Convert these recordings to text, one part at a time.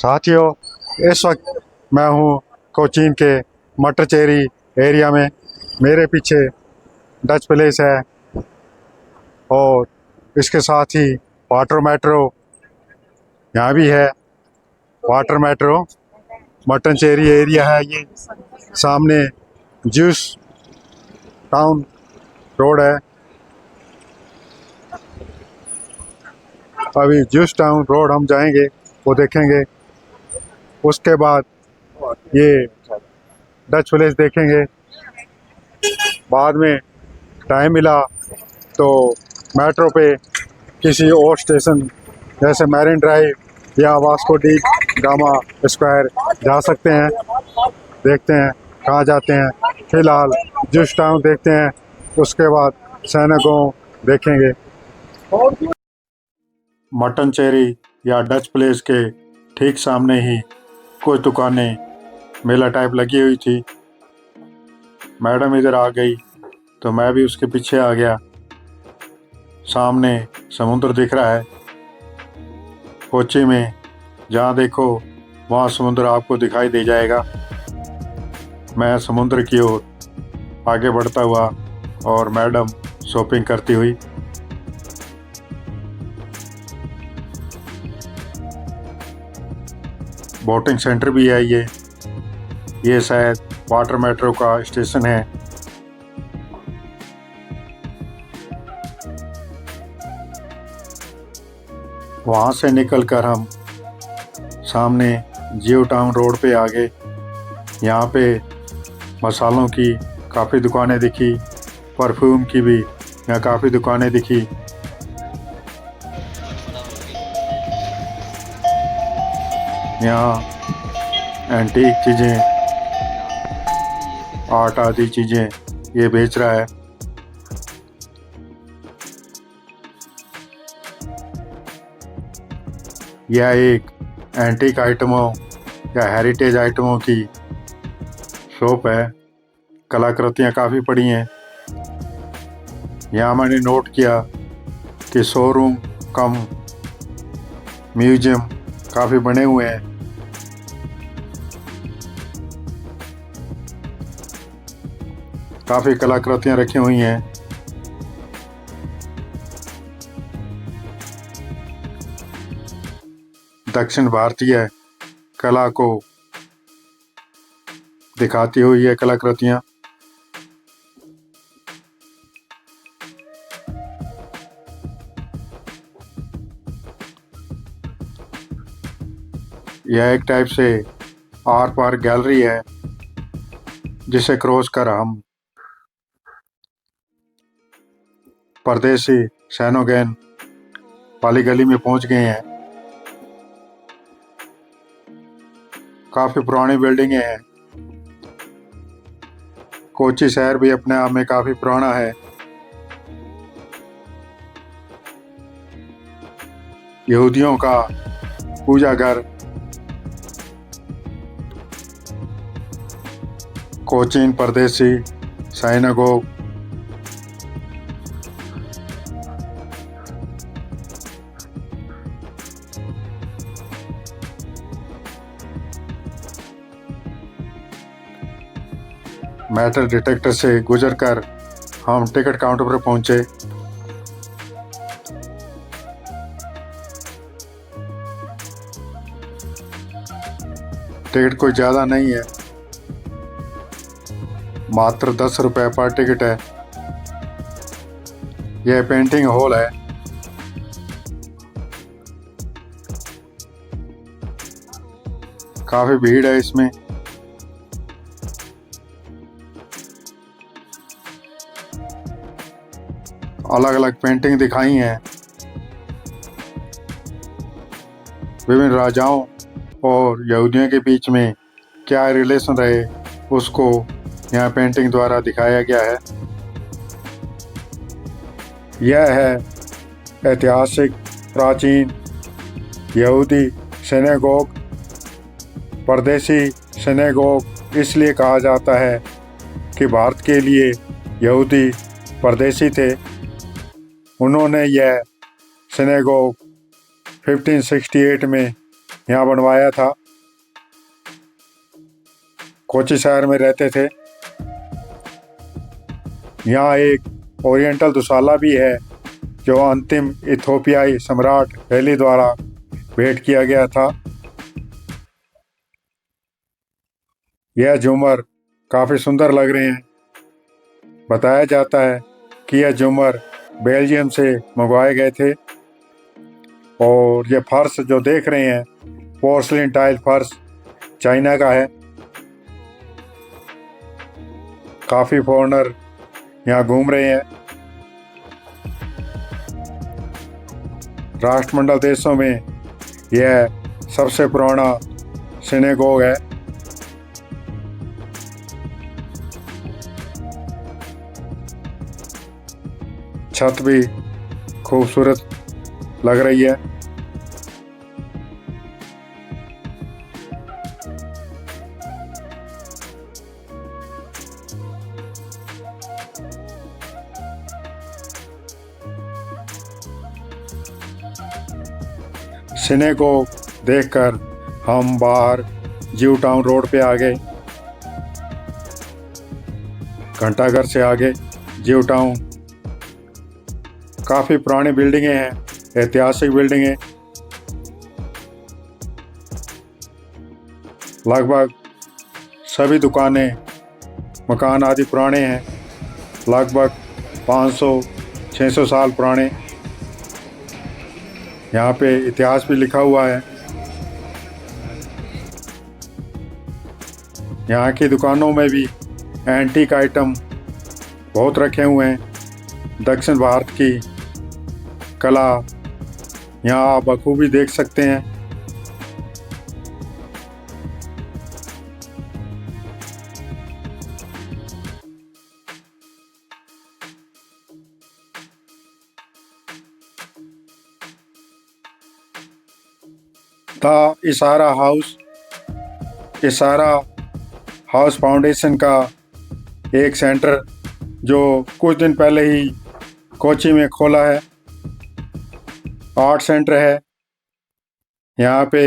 साथियों, इस वक्त मैं हूँ कोचीन के मट्टचेरी एरिया में। मेरे पीछे डच प्लेस है और इसके साथ ही वाटर मेट्रो यहाँ भी है। वाटर मेट्रो मट्टचेरी एरिया है ये। सामने जूस टाउन रोड है। अभी जूस टाउन रोड हम जाएंगे, वो देखेंगे। उसके बाद ये डच प्लेस देखेंगे। बाद में टाइम मिला तो मेट्रो पे किसी और स्टेशन जैसे मैरिन ड्राइव या वास्को डी गामा स्क्वायर जा सकते हैं। देखते हैं कहाँ जाते हैं। फिलहाल जूस टाउन देखते हैं, उसके बाद सैनागोग देखेंगे। मट्टचेरी या डच प्लेस के ठीक सामने ही कुछ दुकानें मेला टाइप लगी हुई थी। मैडम इधर आ गई तो मैं भी उसके पीछे आ गया। सामने समुद्र दिख रहा है। कोची में जहाँ देखो वहाँ समुद्र आपको दिखाई दे जाएगा। मैं समुद्र की ओर आगे बढ़ता हुआ और मैडम शॉपिंग करती हुई। बोटिंग सेंटर भी है ये शायद वाटर मेट्रो का स्टेशन है। वहाँ से निकलकर हम सामने जियो टाउन रोड पे आ गए। यहाँ पे मसालों की काफ़ी दुकानें दिखी, परफ्यूम की भी यहाँ काफ़ी दुकानें दिखी। यहाँ एंटीक चीज़ें, आर्ट आदि चीज़ें ये बेच रहा है। यह एक एंटीक आइटमों या हेरिटेज आइटमों की शॉप है। कलाकृतियाँ काफ़ी पड़ी हैं। यहाँ मैंने नोट किया कि शोरूम कम म्यूजियम काफ़ी बने हुए हैं। काफ़ी कलाकृतियाँ रखी हुई हैं। दक्षिण भारतीय कला को दिखाती हुई ये कलाकृतियाँ। यह एक टाइप से आर पार गैलरी है, जिसे क्रॉस कर हम परदेसी सैनागोग वाली गली में पहुंच गए हैं। काफ़ी पुरानी बिल्डिंगें हैं। कोची शहर भी अपने आप में काफ़ी पुराना है। यहूदियों का पूजा घर कोचीन परदेसी सैनागोग। मेटल डिटेक्टर से गुजरकर हम टिकट काउंटर पर पहुंचे। टिकट कोई ज़्यादा नहीं है, मात्र 10 रुपये पर टिकट है। यह पेंटिंग हॉल है। काफ़ी भीड़ है इसमें। अलग अलग पेंटिंग दिखाई हैं। विभिन्न राजाओं और यहूदियों के बीच में क्या रिलेशन रहे, उसको यहाँ पेंटिंग द्वारा दिखाया गया है। यह है ऐतिहासिक प्राचीन यहूदी सिनेगोग। परदेसी सिनेगोग इसलिए कहा जाता है कि भारत के लिए यहूदी परदेसी थे। उन्होंने यह सिनेगोग 1568 में यहाँ बनवाया था। कोची शहर में रहते थे। यहाँ एक ओरिएंटल दुशाला भी है जो अंतिम इथोपियाई सम्राट हैली द्वारा भेंट किया गया था। यह झूमर काफ़ी सुंदर लग रहे हैं। बताया जाता है कि यह झूमर बेल्जियम से मंगवाए गए थे। और ये फर्श जो देख रहे हैं, पोर्सलिन टाइल फर्श चाइना का है। काफ़ी फॉरेनर यहाँ घूम रहे हैं। राष्ट्रमंडल देशों में यह सबसे पुराना सिनेगोग है। छत भी खूबसूरत लग रही है। सिनेगोग देखकर हम बाहर ज्यू टाउन रोड पे आ गए। घंटाघर से आगे ज्यू टाउन। काफ़ी पुरानी बिल्डिंगें हैं, ऐतिहासिक बिल्डिंगें। लगभग सभी दुकानें, मकान आदि पुराने हैं। लगभग 500-600 साल पुराने। यहाँ पे इतिहास भी लिखा हुआ है। यहाँ की दुकानों में भी एंटीक आइटम बहुत रखे हुए हैं। दक्षिण भारत की कला यहाँ आप बखूबी देख सकते हैं। द इशारा हाउस फाउंडेशन का एक सेंटर जो कुछ दिन पहले ही कोची में खोला है, आर्ट सेंटर है। यहाँ पे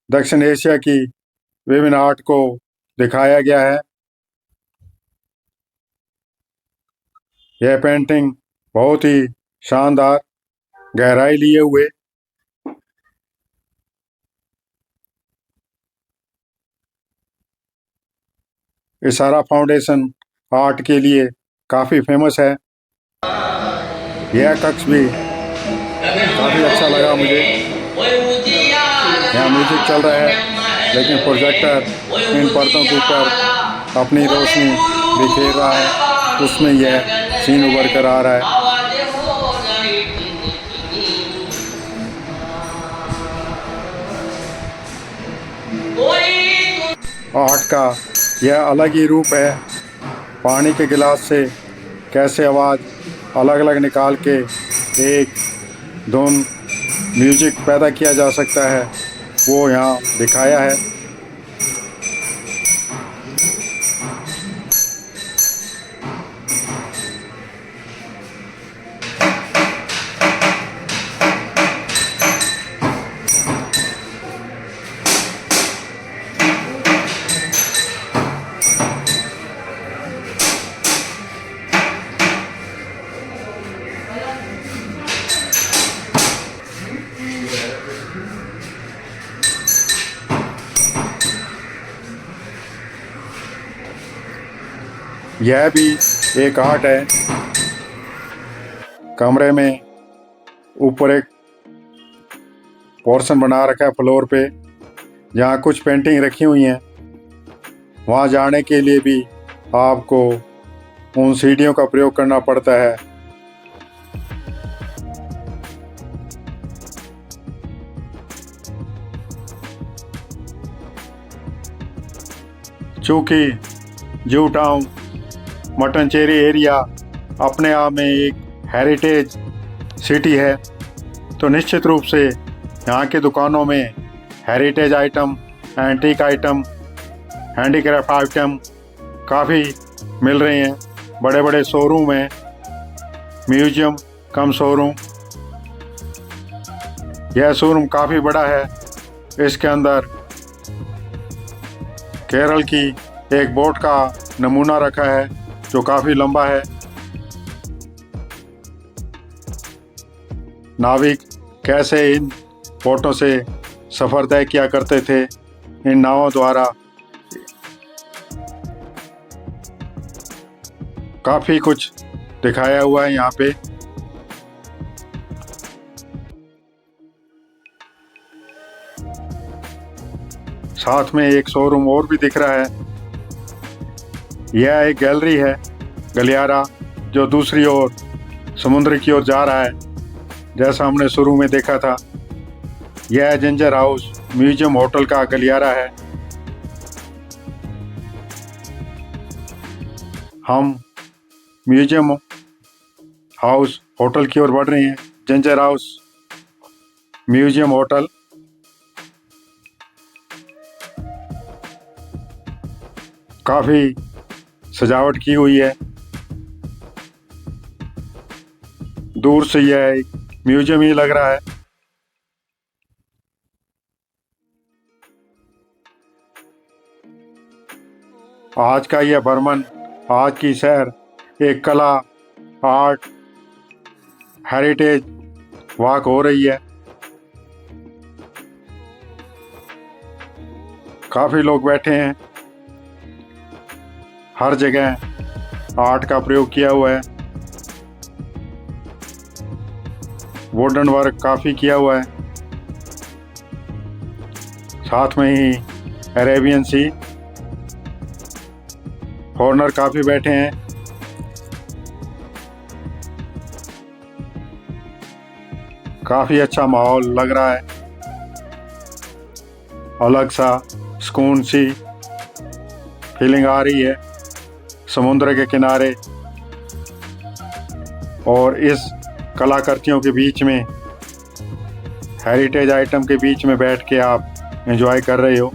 दक्षिण एशिया की विभिन्न आर्ट को दिखाया गया है। यह पेंटिंग बहुत ही शानदार, गहराई लिए हुए। इशारा फाउंडेशन आर्ट के लिए काफ़ी फेमस है। यह कक्ष भी काफ़ी अच्छा लगा मुझे। यहाँ म्यूजिक चल रहा है, लेकिन प्रोजेक्टर इन पर्दों के ऊपर अपनी रोशनी बिखेर रहा है। उसमें यह सीन उभर कर आ रहा है। आर्ट का यह अलग ही रूप है। पानी के गिलास से कैसे आवाज़ अलग अलग निकाल के एक धुन म्यूजिक पैदा किया जा सकता है, वो यहाँ दिखाया है। यह भी एक आर्ट है। कमरे में ऊपर एक पोर्शन बना रखा है फ्लोर पे, जहाँ कुछ पेंटिंग रखी हुई हैं। वहाँ जाने के लिए भी आपको उन सीढ़ियों का प्रयोग करना पड़ता है। चूँकि ज्यू टाउन मट्टनचेरी एरिया अपने आप में एक हेरिटेज सिटी है, तो निश्चित रूप से यहाँ की दुकानों में heritage item, antique item, handicraft item काफ़ी मिल रहे हैं। बड़े बड़े शोरूम हैं, म्यूजियम कम शोरूम। यह शोरूम काफ़ी बड़ा है। इसके अंदर केरल की एक बोट का नमूना रखा है जो काफ़ी लंबा है। नाविक कैसे इन बोटों से सफ़र तय किया करते थे, इन नावों द्वारा काफ़ी कुछ दिखाया हुआ है यहाँ पे। साथ में एक शोरूम और भी दिख रहा है। यह एक गैलरी है, गलियारा, जो दूसरी ओर समुद्र की ओर जा रहा है, जैसा हमने शुरू में देखा था। यह जिंजर हाउस म्यूजियम होटल का गलियारा है। हम म्यूजियम हाउस होटल की ओर बढ़ रहे हैं। Ginger house museum hotel. काफ़ी सजावट की हुई है। दूर से यह एक म्यूजियम ही लग रहा है। आज का यह भ्रमण, आज की सैर एक कला, आर्ट, हेरिटेज वॉक हो रही है। काफ़ी लोग बैठे हैं। हर जगह आर्ट का प्रयोग किया हुआ है। वुडन वर्क काफ़ी किया हुआ है। साथ में ही अरेबियन सी, फॉरनर काफ़ी बैठे हैं। काफ़ी अच्छा माहौल लग रहा है। अलग सा सुकून सी फीलिंग आ रही है समुद्र के किनारे और इस कलाकृतियों के बीच में, हेरिटेज आइटम के बीच में बैठ के आप एंजॉय कर रहे हो।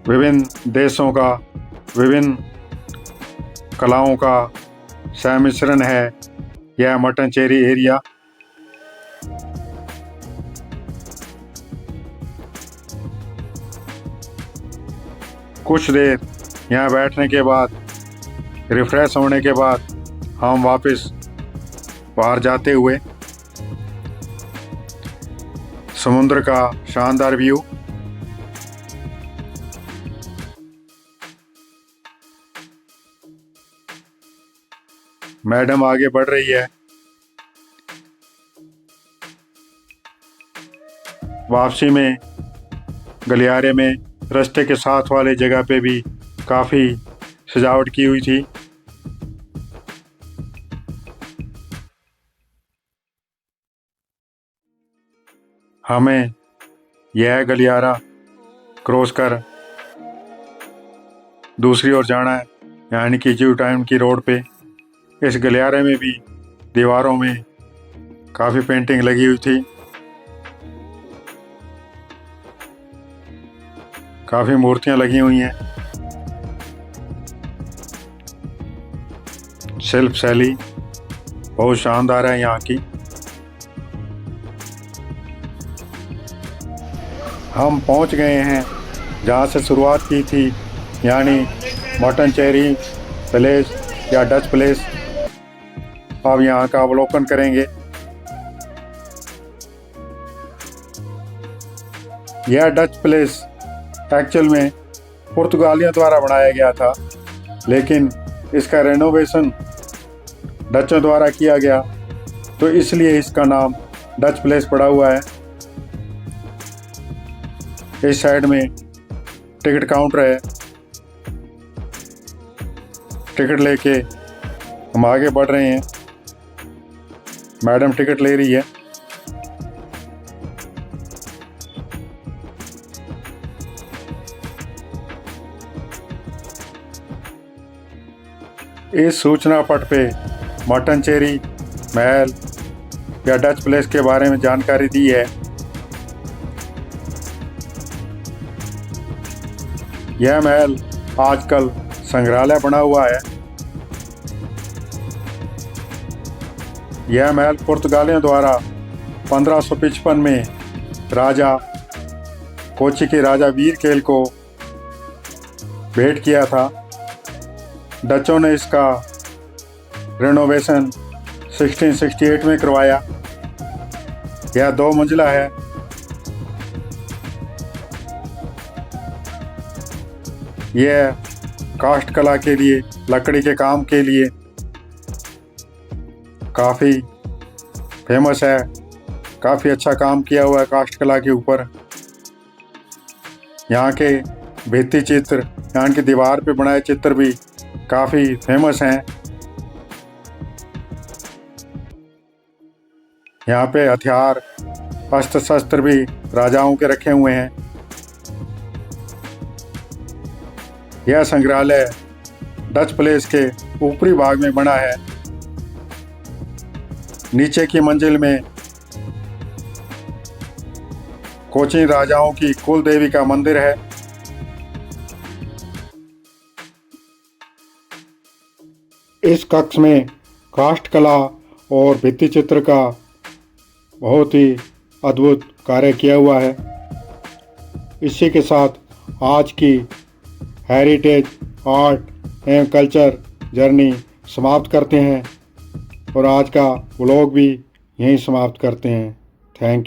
विभिन्न देशों का, विभिन्न कलाओं का सम्मिश्रण है यह मट्टनचेरी एरिया। कुछ देर यहाँ बैठने के बाद, रिफ्रेश होने के बाद हम वापस बाहर जाते हुए समुद्र का शानदार व्यू। मैडम आगे बढ़ रही है। वापसी में गलियारे में रास्ते के साथ वाले जगह पे भी काफ़ी सजावट की हुई थी। हमें यह गलियारा क्रॉस कर दूसरी ओर जाना है, यानी कि ज्यू टाउन की रोड पे। इस गलियारे में भी दीवारों में काफ़ी पेंटिंग लगी हुई थी। काफ़ी मूर्तियां लगी हुई हैं। शिल्प शैली बहुत शानदार है यहाँ की। हम पहुँच गए हैं जहाँ से शुरुआत की थी, यानी मट्टनचेरी पैलेस या डच पैलेस। अब यहाँ का अवलोकन करेंगे। यह डच पैलेस एक्चुअल में पुर्तगालियों द्वारा बनाया गया था, लेकिन इसका रेनोवेशन डचों द्वारा किया गया, तो इसलिए इसका नाम डच पैलेस पड़ा हुआ है। इस साइड में टिकट काउंटर है। टिकट लेके हम आगे बढ़ रहे हैं। मैडम टिकट ले रही है। इस सूचना पट पे मट्टनचेरी महल या डच पैलेस के बारे में जानकारी दी है। यह महल आजकल संग्रहालय बना हुआ है। यह महल पुर्तगालियों द्वारा 1555 में राजा कोची के राजा वीरकेल को भेंट किया था। डचों ने इसका रेनोवेशन 1668 में करवाया। यह 2 मंजिला है। यह काष्ठ कला के लिए, लकड़ी के काम के लिए काफ़ी फेमस है। काफ़ी अच्छा काम किया हुआ है काष्ठ कला के ऊपर। यहाँ के भित्ति चित्र, यहाँ की दीवार पे बनाए चित्र भी काफ़ी फेमस हैं। यहाँ पे हथियार, अस्त्र शस्त्र भी राजाओं के रखे हुए हैं। यह संग्रहालय डच पैलेस के ऊपरी भाग में बना है। नीचे की मंजिल में कोची राजाओं की कुल देवी का मंदिर है। इस कक्ष में काष्ठ कला और भित्ति चित्र का बहुत ही अद्भुत कार्य किया हुआ है। इसी के साथ आज की हेरिटेज आर्ट एवं कल्चर जर्नी समाप्त करते हैं और आज का व्लॉग भी यहीं समाप्त करते हैं। Thank you.